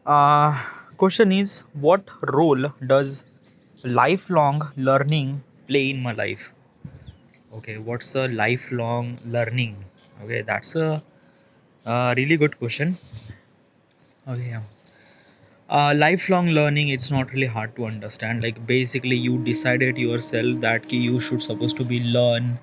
Question is, what role does lifelong learning play in my life? Okay, what's a lifelong learning? Okay, that's a really good question. Okay, yeah. Lifelong learning, it's not really hard to understand. Like basically, you decided yourself that you should supposed to be learn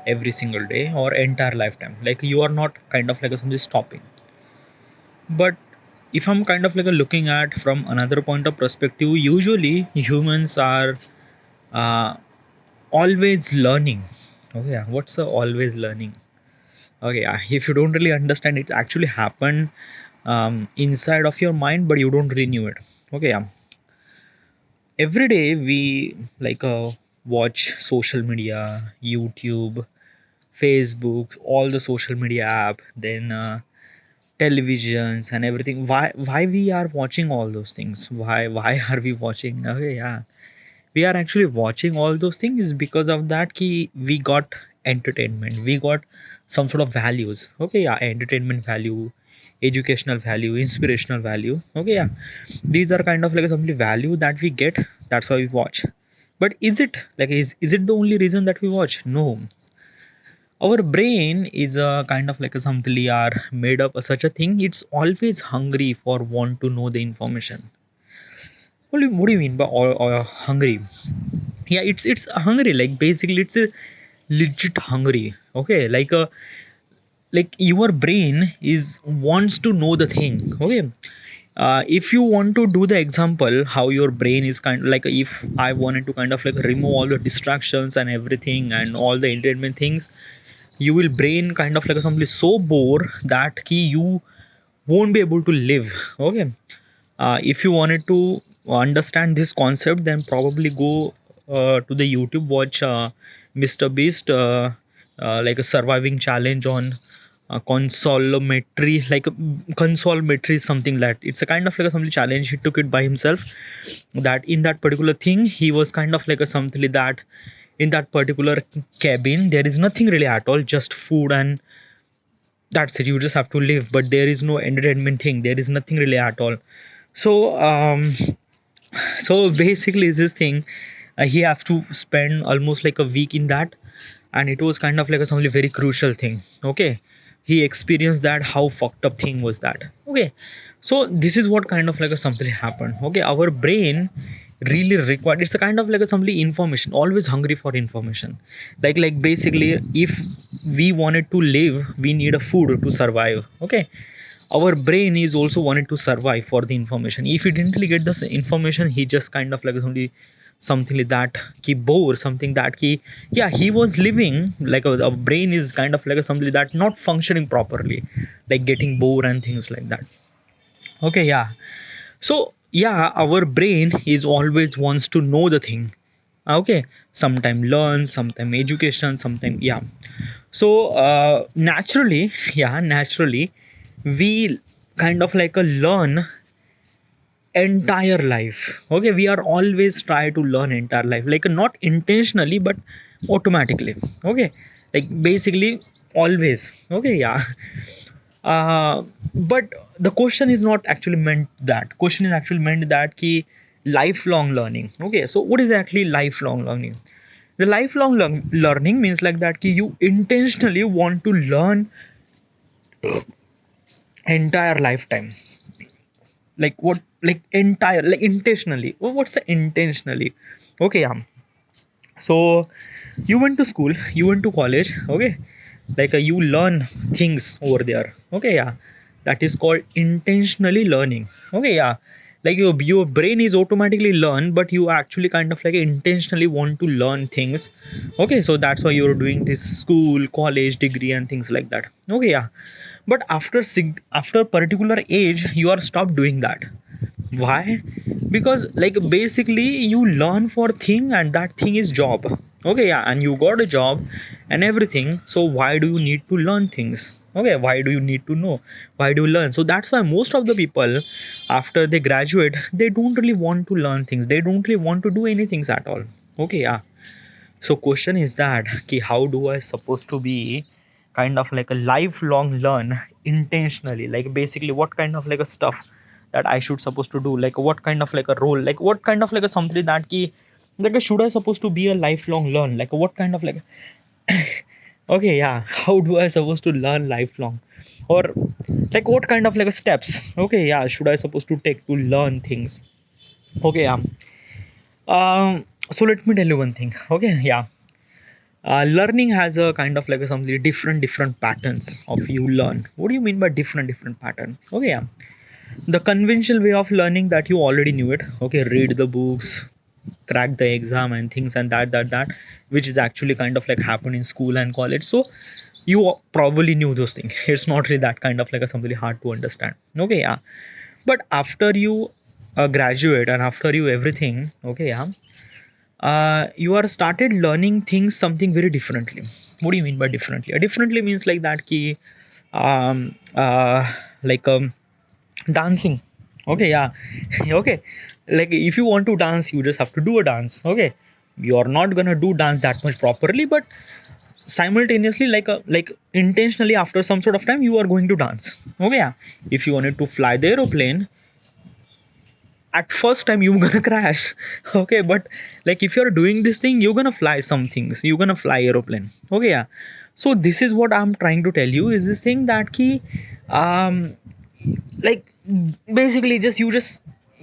every single day or entire lifetime. Like you are not kind of like something stopping. But if I'm kind of like a looking at from another point of perspective, usually humans are uh, always learning. Okay, yeah. What's the always learning? Okay, yeah. If you don't really understand, it actually happened inside of your mind, but you don't really knew it. Okay, yeah. Every day we like watch social media, YouTube, Facebook, all the social media app, then televisions and everything. Why we are watching all those things? Why are we watching? Okay, yeah, we are actually watching all those things is because of that key we got entertainment, we got some sort of values. Okay, yeah, entertainment value, educational value, inspirational value. Okay, yeah, these are kind of like some value that we get. That's why we watch. But is it like is it the only reason that we watch? No. Our brain is a kind of like a something are made up of such a thing. It's always hungry for want to know the information. What do you mean by or hungry? Yeah, it's hungry. Like basically it's a legit hungry. Okay, like your brain is wants to know the thing. Okay, if you want to do the example how your brain is kind of like, if I wanted to kind of like remove all the distractions and everything and all the entertainment things, you will brain kind of like something so bored that key you won't be able to live. Okay, if you wanted to understand this concept, then probably go to the YouTube, watch Mr. Beast, like a surviving challenge on consolometry, like consolometry is something that it's a kind of like a something challenge. He took it by himself. That in that particular thing, he was kind of like a something like that. In that particular cabin, there is nothing really at all, just food and that's it. You just have to live, but there is no entertainment thing. There is nothing really at all. So so basically is this thing, he have to spend almost like a week in that, and it was kind of like a something very crucial thing. Okay, he experienced that how fucked up thing was that. Okay, so this is what kind of like a something happened. Okay, our brain really required, it's a kind of like a something information, always hungry for information. Like basically if we wanted to live, we need a food to survive. Okay, our brain is also wanted to survive for the information. If he didn't really get this information, he just kind of like something like that he bore something that he, yeah, he was living like a brain is kind of like a something like that not functioning properly, like getting bored and things like that. Okay, yeah. So yeah, our brain is always wants to know the thing. Okay, sometime learn, sometime education, sometime, yeah. So naturally yeah, naturally we kind of like a learn entire life. Okay, we are always try to learn entire life, like not intentionally but automatically. Okay, like basically always. Okay, yeah. But the question is not actually meant that. Question is actually meant that ki lifelong learning. Okay, so what is actually lifelong learning? The lifelong learning means like that ki you intentionally want to learn entire lifetime. Like what? Like entire, like intentionally. What's the intentionally? Okay, yeah. So you went to school, you went to college. Okay, like you learn things over there. Okay, yeah, that is called intentionally learning. Okay, yeah, like your brain is automatically learn, but you actually kind of like intentionally want to learn things. Okay, so that's why you're doing this school, college, degree and things like that. Okay, yeah, but after after particular age you are stopped doing that. Why? Because like basically you learn for thing and that thing is job. Okay, yeah, and you got a job and everything, so why do you need to learn things? Okay, why do you need to know? Why do you learn? So that's why most of the people after they graduate, they don't really want to learn things, they don't really want to do anything at all. Okay, yeah. So question is that ki how do I supposed to be kind of like a lifelong learn intentionally, like basically what kind of like a stuff that I should supposed to do, like what kind of like a role, like what kind of like a something that ki like should I supposed to be a lifelong learn, like what kind of like okay, yeah, how do I supposed to learn lifelong, or like what kind of like a steps, okay, yeah, should I supposed to take to learn things, okay, yeah. So let me tell you one thing, okay, yeah. Learning has a kind of like a something different patterns of you learn. What do you mean by different pattern? Okay, yeah. The conventional way of learning that you already knew it. Okay, read the books, crack the exam and things and that, which is actually kind of like happen in school and college. So you probably knew those things. It's not really that kind of like a something hard to understand. Okay, yeah. But after you graduate and after you everything, okay, yeah, you are started learning things something very differently. What do you mean by differently? Differently means like that ki um like dancing, okay, yeah. Okay, like if you want to dance you just have to do a dance, okay. You're not gonna do dance that much properly, but simultaneously like intentionally after some sort of time you are going to dance, okay, yeah. If you wanted to fly the aeroplane, at first time you're gonna crash okay, but like if you're doing this thing you're gonna fly some things, you're gonna fly aeroplane, okay, yeah. So this is what I'm trying to tell you is this thing that key like basically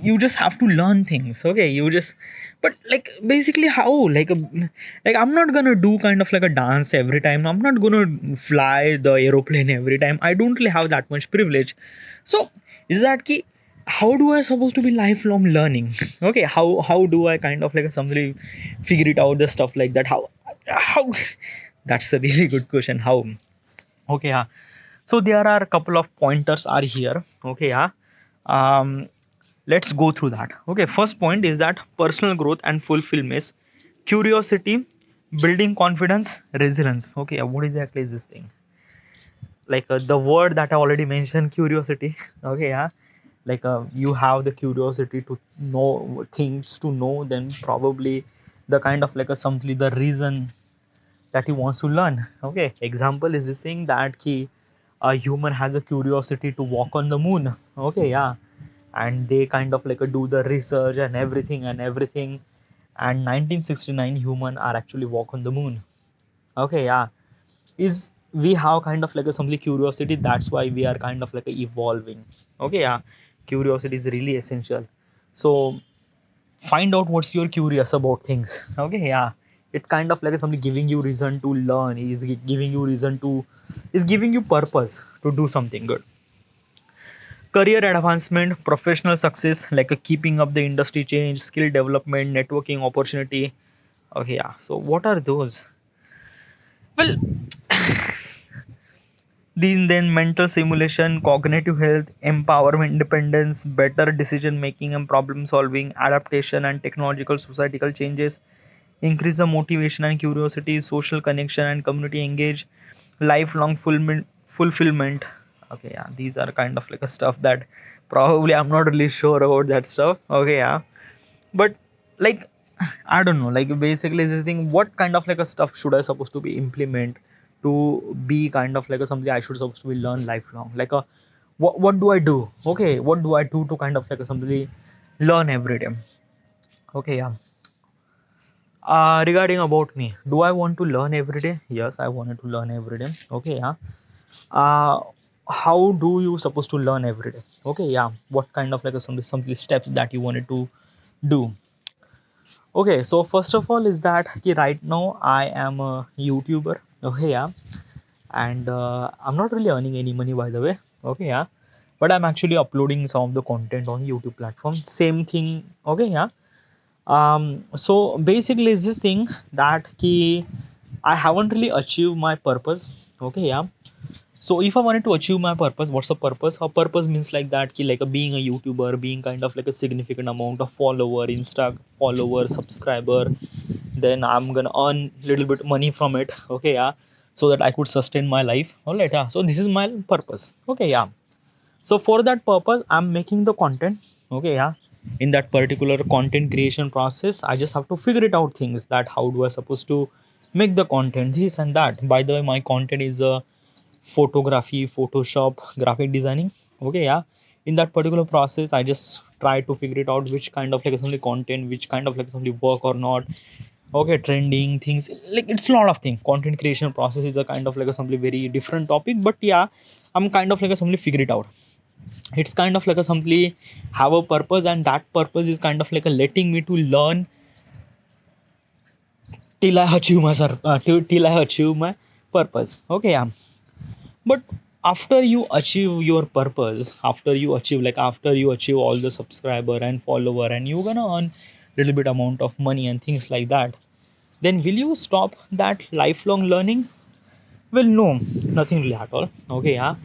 you just have to learn things, okay, you just, but like basically how, like I'm not gonna do kind of like a dance every time, I'm not gonna fly the aeroplane every time, I don't really have that much privilege. So is that key, how do I supposed to be lifelong learning okay, how do I kind of like somebody figure it out, the stuff like that, how that's a really good question, how, okay, yeah. So there are a couple of pointers are here, okay, yeah. um let's go through that. Okay, first point is that personal growth and fulfillment is curiosity, building confidence, resilience, okay. What exactly is this thing? Like the word that I already mentioned, curiosity okay, yeah. Like you have the curiosity to know things, to know, then probably the kind of like a something, the reason that he wants to learn, okay. Example is this thing that a human has a curiosity to walk on the moon, okay, yeah. And they kind of like do the research and everything, and 1969 human are actually walk on the moon, okay, yeah. Is we have kind of like a simply curiosity, that's why we are kind of like evolving, okay, yeah. Curiosity is really essential. So find out what's you're curious about things, okay, yeah. It kind of like something giving you reason to learn, is giving you reason to, is giving you purpose to do something good. Career advancement, professional success, like keeping up the industry change, skill development, networking opportunity, okay, yeah. So what are those? Well, then mental simulation, cognitive health, empowerment, independence, better decision making and problem solving, adaptation and technological societal changes, increase the motivation and curiosity, social connection and community engage, lifelong fulfillment. Okay, yeah, these are kind of like a stuff that probably I'm not really sure about that stuff, okay, yeah. But like I don't know, like basically this thing, what kind of like a stuff should I supposed to be implement to be kind of like a something I should supposed to be learn lifelong, like a what do I do, okay, what do I do to kind of like a something learn every day, okay, yeah. Regarding about me, do I want to learn every day? Yes, I wanted to learn every day, okay, yeah. uh how do you supposed to learn every day, okay, yeah. What kind of like a something steps that you wanted to do? Okay, so first of all is that right now I am a YouTuber. Okay, yeah, and I'm not really earning any money by the way. Okay, yeah, but I'm actually uploading some of the content on YouTube platform. Same thing. Okay, yeah. So basically, is this thing that I haven't really achieved my purpose. Okay, yeah. So if I wanted to achieve my purpose, what's the purpose? A purpose means like that ki like a, being a YouTuber, being kind of like a significant amount of follower, Insta follower, subscriber. Then I'm gonna earn little bit money from it. Okay, yeah. So that I could sustain my life. Alright, yeah. So this is my purpose. Okay, yeah. So for that purpose, I'm making the content. Okay, yeah. In that particular content creation process, I just have to figure it out things that how do I supposed to make the content, this and that. By the way, my content is photography, Photoshop, graphic designing, okay, yeah. In that particular process, I just try to figure it out which kind of like assembly content, which kind of like assembly work or not. Okay, trending things, like it's a lot of things. Content creation process is a kind of like assembly very different topic, but yeah, I'm kind of like assembly figure it out. It's kind of like a simply have a purpose, and that purpose is kind of like a letting me to learn till I achieve my till I achieve my purpose. Okay, yeah. But after you achieve your purpose, after you achieve all the subscriber and follower, and you're gonna earn little bit amount of money and things like that, then will you stop that lifelong learning? Well, no, nothing really at all. Okay, yeah.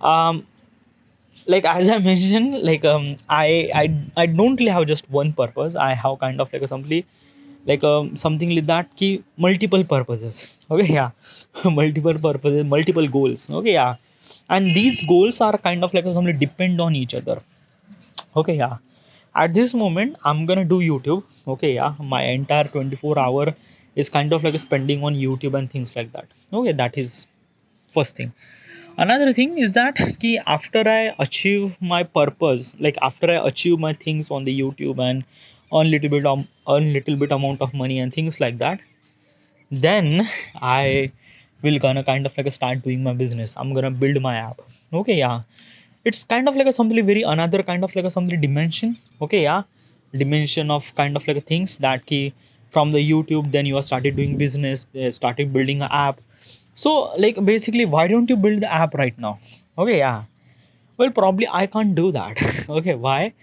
Um, like as I mentioned, like I don't really have just one purpose. I have kind of like a simply like something like that key multiple purposes. Okay, yeah. Multiple purposes, multiple goals. Okay, yeah. And these goals are kind of like a simply depend on each other. Okay, yeah. At this moment I'm gonna do YouTube. Okay, yeah. My entire 24 hour is kind of like spending on YouTube and things like that. Okay, that is first thing. Another thing is that ki after I achieve my purpose, like after I achieve my things on the YouTube and earn little bit amount of money and things like that, then I will gonna kind of like start doing my business. I'm gonna build my app. Okay, yeah. It's kind of like a something very another kind of like a something dimension. Okay, yeah. Dimension of kind of like a things that key from the YouTube, then you are started doing business, started building an app. So like basically, why don't you build the app right now? Okay, yeah. Well, probably I can't do that. Okay, why?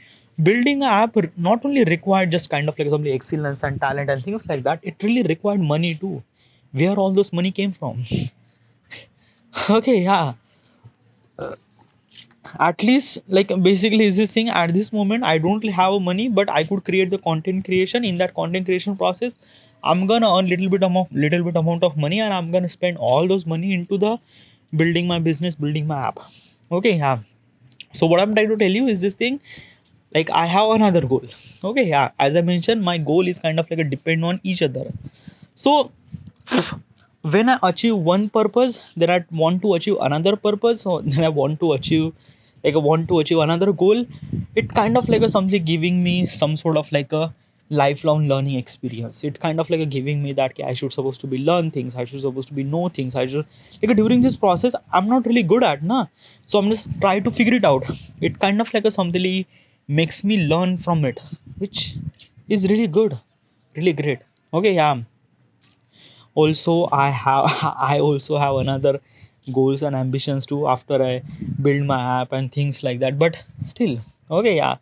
Building an app not only required just kind of like some excellence and talent and things like that, it really required money too. Where all those money came from? Okay, yeah. At least like basically is this thing at this moment I don't really have money, but I could create the content creation. In that content creation process, I'm gonna earn little bit amount of money, and I'm gonna spend all those money into the building my business, building my app. Okay, yeah. So what I'm trying to tell you is this thing, like I have another goal. Okay, yeah. As I mentioned, my goal is kind of like a depend on each other. So when I achieve one purpose, then I want to achieve another purpose, or then I want to achieve like I want to achieve another goal. It kind of like a something giving me some sort of like a lifelong learning experience. It kind of like a giving me that okay, I should supposed to be learn things, I should supposed to be know things, I should like during this process I'm not really good at na. So I'm just try to figure it out. It kind of like a something makes me learn from it, which is really good, really great. Okay, yeah. Also I have I also have another goals and ambitions too after I build my app and things like that, but still. Okay, yeah.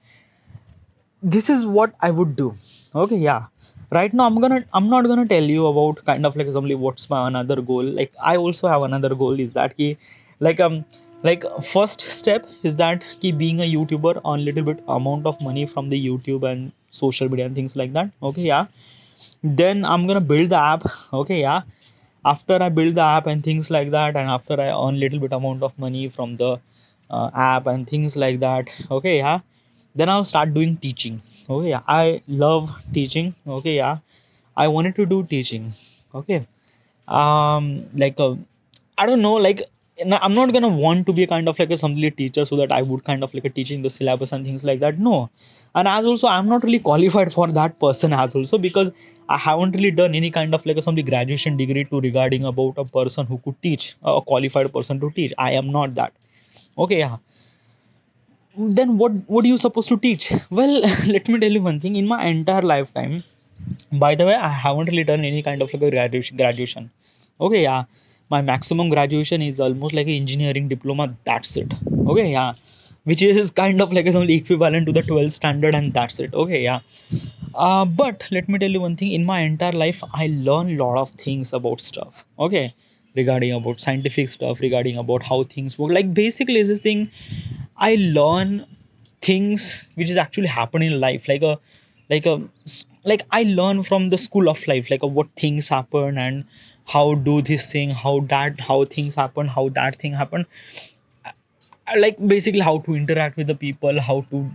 This is what I would do. Okay, yeah. Right now I'm not gonna tell you about kind of like somebody what's my another goal. Like I also have another goal is that ki like like first step is that ki being a YouTuber on little bit amount of money from the YouTube and social media and things like that. Okay, yeah. Then I'm gonna build the app. Okay, yeah. After I build the app and things like that, and after I earn little bit amount of money from the app and things like that. Okay, yeah. Then I'll start doing teaching. Okay, yeah. I love teaching. Okay, yeah. I wanted to do teaching. Okay. Like I don't know, like I'm not gonna want to be a kind of like a somebody teacher so that I would kind of like a teaching the syllabus and things like that. No. And as also I'm not really qualified for that person as also, because I haven't really done any kind of like a somebody graduation degree to regarding about a person who could teach, a qualified person to teach. I am not that. Okay, yeah. Then what are you supposed to teach? Well, let me tell you one thing. In my entire lifetime, by the way, I haven't really done any kind of like a graduation. Okay, yeah. My maximum graduation is almost like an engineering diploma. That's it. Okay, yeah. Which is kind of like a something equivalent to the 12th standard, and that's it. Okay, yeah. But let me tell you one thing. In my entire life, I learn a lot of things about stuff. Okay, regarding about scientific stuff, regarding about how things work. Like basically, is this thing I learn things which is actually happening in life, like a like I learn from the school of life, like what things happen and how do this thing, how things happen, how that thing happen. Like basically how to interact with the people, how to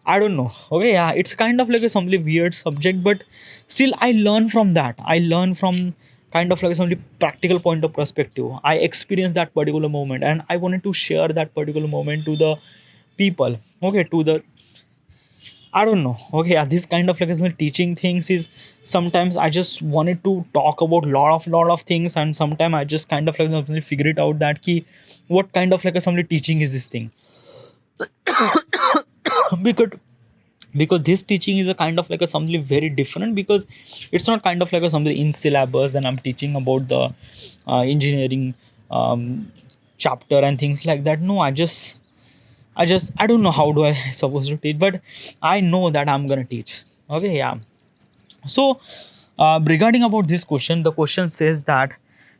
I don't know. Okay, yeah, it's kind of like a something weird subject, but still I learn from that. I learn from kind of like some practical point of perspective. I experienced that particular moment, and I wanted to share that particular moment to the people, okay, to the, I don't know. Okay, yeah, this kind of like teaching things is, sometimes I just wanted to talk about lot of things, and sometimes I just kind of like figure it out that key, what kind of like some teaching is this thing. because because this teaching is a kind of like a something very different, because it's not kind of like a something in syllabus. Then I'm teaching about the engineering um, chapter and things like that. No, I don't know how do I supposed to teach, but I know that I'm gonna teach. Okay, yeah. So regarding about this question, the question says that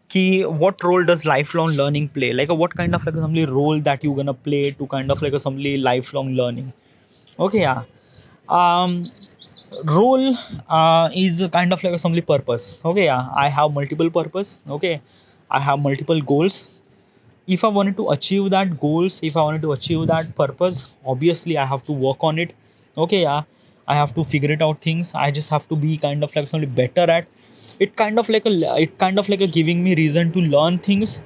key, what role does lifelong learning play? Like what kind of like some role that you gonna play to kind of like a some lifelong learning? Okay, yeah. Um, role is a kind of like a some purpose. Okay, yeah. I have multiple purpose. Okay, I have multiple goals. If I wanted to achieve that goals, if I wanted to achieve that purpose, obviously I have to work on it. Okay, yeah, I have to figure it out things. I just have to be kind of like something better at it. Kind of like a, it kind of like a giving me reason to learn things.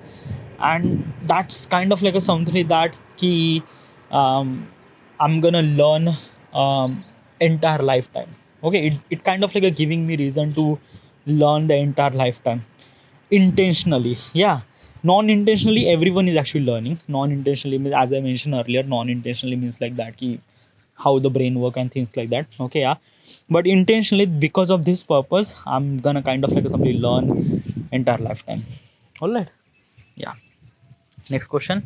And that's kind of like a something that key, um, I'm gonna learn entire lifetime. Okay, it kind of like a giving me reason to learn the entire lifetime intentionally. Yeah, non-intentionally everyone is actually learning. Non-intentionally means, as I mentioned earlier, non-intentionally means like that ki, how the brain work and things like that. Okay, yeah. But intentionally, because of this purpose, I'm gonna kind of like somebody learn entire lifetime. All right. Yeah. Next question.